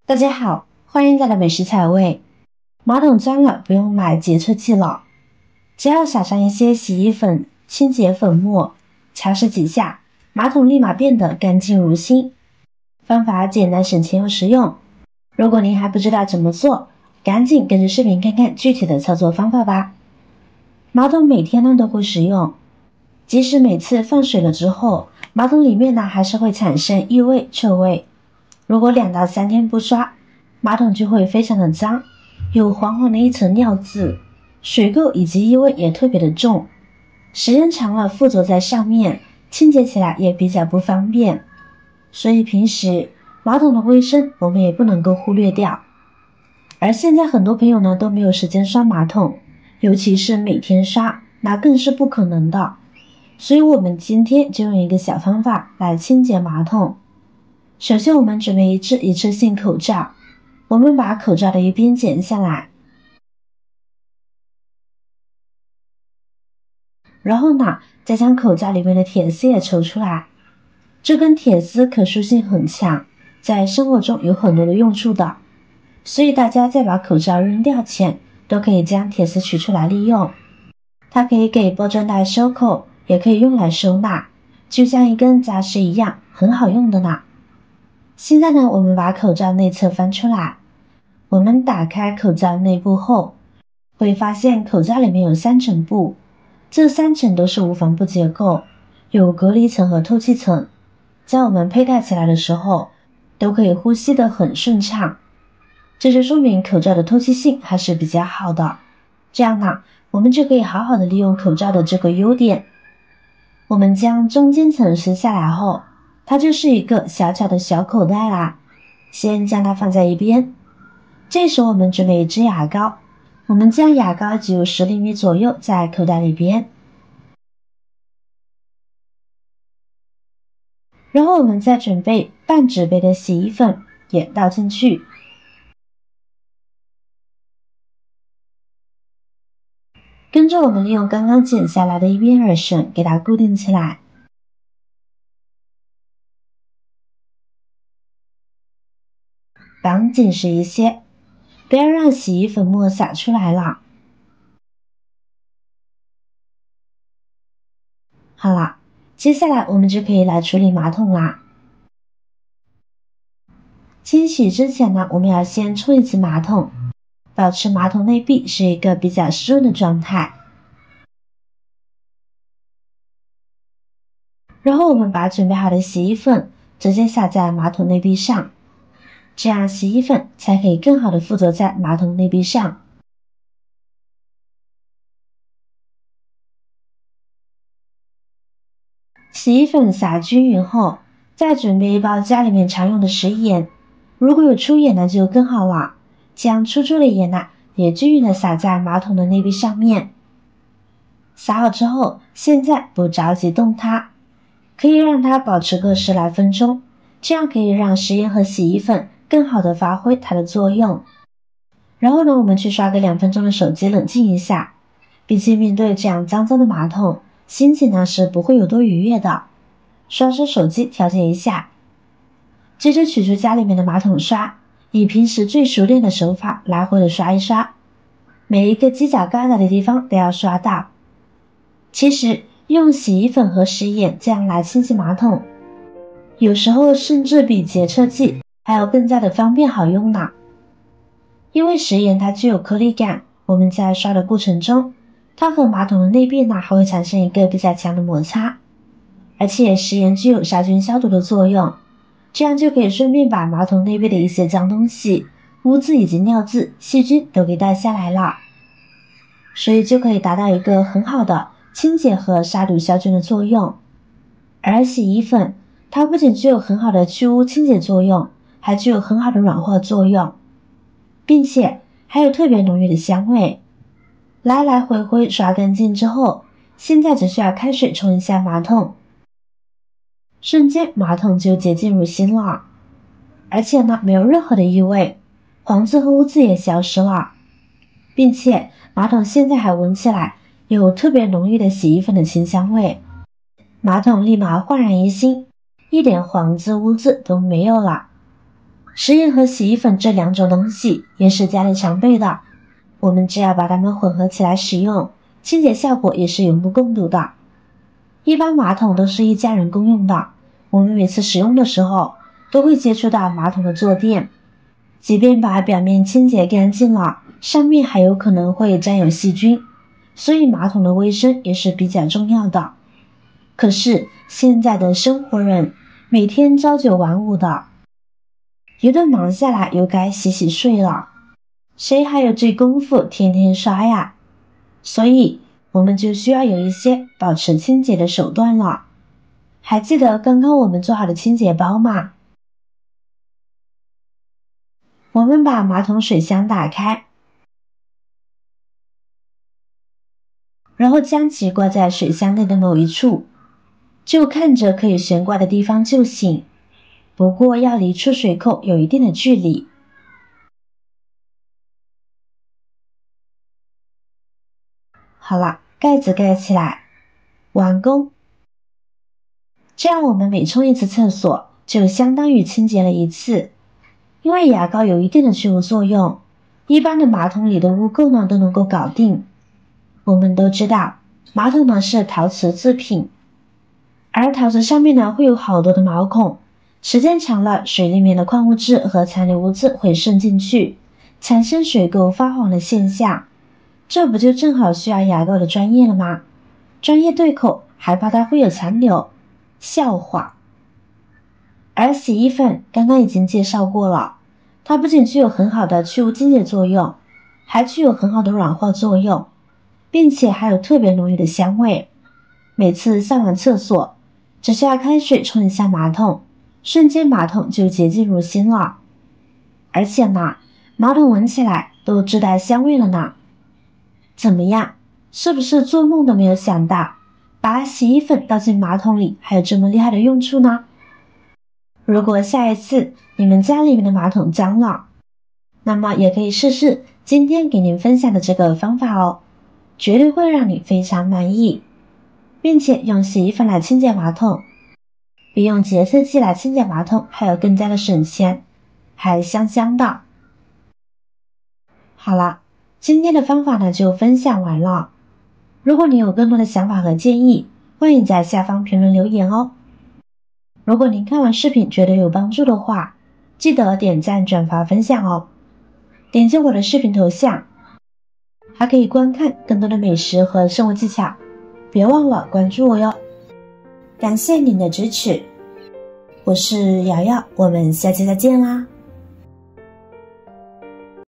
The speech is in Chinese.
大家好，欢迎来到美食彩味。马桶脏了不用买洁厕剂了，只要撒上一些洗衣粉、清洁粉末，擦拭几下，马桶立马变得干净如新。方法简单省钱又实用，如果您还不知道怎么做，赶紧跟着视频看看具体的操作方法吧。马桶每天呢都会使用，即使每次放水了之后，马桶里面呢还是会产生异味、臭味。如果2到3天不刷，马桶就会非常的脏，有黄黄的一层尿渍，水垢以及异味也特别的重，时间长了附着在上面，清洁起来也比较不方便。所以平时马桶的卫生我们也不能够忽略掉。而现在很多朋友呢都没有时间刷马桶，尤其是每天刷，那更是不可能的。所以我们今天就用一个小方法来清洁马桶。首先我们准备一只一次性口罩，我们把口罩的一边剪下来，然后呢再将口罩里面的铁丝也抽出来。这根铁丝可塑性很强，在生活中有很多的用处的，所以大家在把口罩扔掉前都可以将铁丝取出来利用。它可以给包装袋收口，也可以用来收纳，就像一根夹丝一样，很好用的呢。现在呢，我们把口罩内侧翻出来，我们打开口罩内部后，会发现口罩里面有3层布，这3层都是无纺布结构，有隔离层和透气层，在我们佩戴起来的时候，都可以呼吸得很顺畅，这就说明口罩的透气性还是比较好的。这样呢，我们就可以好好的利用口罩的这个优点。我们将中间层撕下来后，它就是一个小巧的小口袋啦，先将它放在一边。这时候我们准备一支牙膏，我们将牙膏挤入10厘米左右在口袋里边，然后我们再准备半纸杯的洗衣粉也倒进去，跟着我们利用刚刚剪下来的一边耳绳给它固定起来。绑紧实一些，不要让洗衣粉末洒出来了。好了，接下来我们就可以来处理马桶啦。清洗之前呢，我们要先冲一次马桶，保持马桶内壁是一个比较湿润的状态。然后我们把准备好的洗衣粉直接撒在马桶内壁上，这样洗衣粉才可以更好的附着在马桶内壁上。洗衣粉撒均匀后，再准备一包家里面常用的食盐，如果有粗盐呢就更好了，将粗的盐呢也均匀的撒在马桶的内壁上面。撒好之后，现在不着急动它，可以让它保持个10来分钟，这样可以让食盐和洗衣粉更好的发挥它的作用。然后呢，我们去刷个2分钟的手机冷静一下，毕竟面对这样脏脏的马桶，心情呢是不会有多愉悦的。刷手机调节一下，接着取出家里面的马桶刷，以平时最熟练的手法来回的刷一刷，每一个犄角旮旯的地方都要刷到。其实用洗衣粉和食盐这样来清洗马桶，有时候甚至比洁厕剂还有更加的方便好用呢。因为食盐它具有颗粒感，我们在刷的过程中，它和马桶的内壁呢还会产生一个比较强的摩擦，而且食盐具有杀菌消毒的作用，这样就可以顺便把马桶内壁的一些脏东西、污渍以及尿渍、细菌都给带下来了，所以就可以达到一个很好的清洁和杀毒消菌的作用。而洗衣粉它不仅具有很好的去污清洁作用，还具有很好的软化作用，并且还有特别浓郁的香味。来来回回刷干净之后，现在只需要开水冲一下马桶，瞬间马桶就洁净如新了，而且呢没有任何的异味，黄渍和污渍也消失了，并且马桶现在还闻起来有特别浓郁的洗衣粉的清香味，马桶立马焕然一新，一点黄渍污渍都没有了。食盐和洗衣粉这两种东西也是家里常备的，我们只要把它们混合起来使用，清洁效果也是有目共睹的。一般马桶都是一家人共用的，我们每次使用的时候都会接触到马桶的坐垫，即便把表面清洁干净了，上面还有可能会沾有细菌，所以马桶的卫生也是比较重要的。可是现在的生活人每天朝九晚五的，一顿忙下来又该洗洗睡了，谁还有这功夫天天刷呀？所以我们就需要有一些保持清洁的手段了。还记得刚刚我们做好的清洁包吗？我们把马桶水箱打开，然后将其挂在水箱内的某一处，就看着可以悬挂的地方就行，不过要离出水口有一定的距离。好了，盖子盖起来，完工。这样我们每冲一次厕所，就相当于清洁了一次。因为牙膏有一定的去污作用，一般的马桶里的污垢呢都能够搞定。我们都知道，马桶呢是陶瓷制品，而陶瓷上面呢会有好多的毛孔，时间长了，水里面的矿物质和残留物质会渗进去，产生水垢发黄的现象。这不就正好需要牙膏的专业了吗？专业对口，还怕它会有残留？笑话。而洗衣粉刚刚已经介绍过了，它不仅具有很好的去污清洁作用，还具有很好的软化作用，并且还有特别浓郁的香味。每次上完厕所，只需要开水冲一下马桶，瞬间马桶就洁净如新了。而且呢，马桶闻起来都自带香味了呢。怎么样，是不是做梦都没有想到，把洗衣粉倒进马桶里还有这么厉害的用处呢？如果下一次你们家里面的马桶脏了，那么也可以试试今天给您分享的这个方法哦，绝对会让你非常满意。并且用洗衣粉来清洁马桶，比用洁厕剂来清洁马桶还有更加的省钱，还香香的。好了，今天的方法呢就分享完了。如果你有更多的想法和建议，欢迎在下方评论留言哦。如果您看完视频觉得有帮助的话，记得点赞、转发、分享哦。点击我的视频头像，还可以观看更多的美食和生活技巧。别忘了关注我哟。感谢您的支持，我是瑶瑶，我们下期再见啦。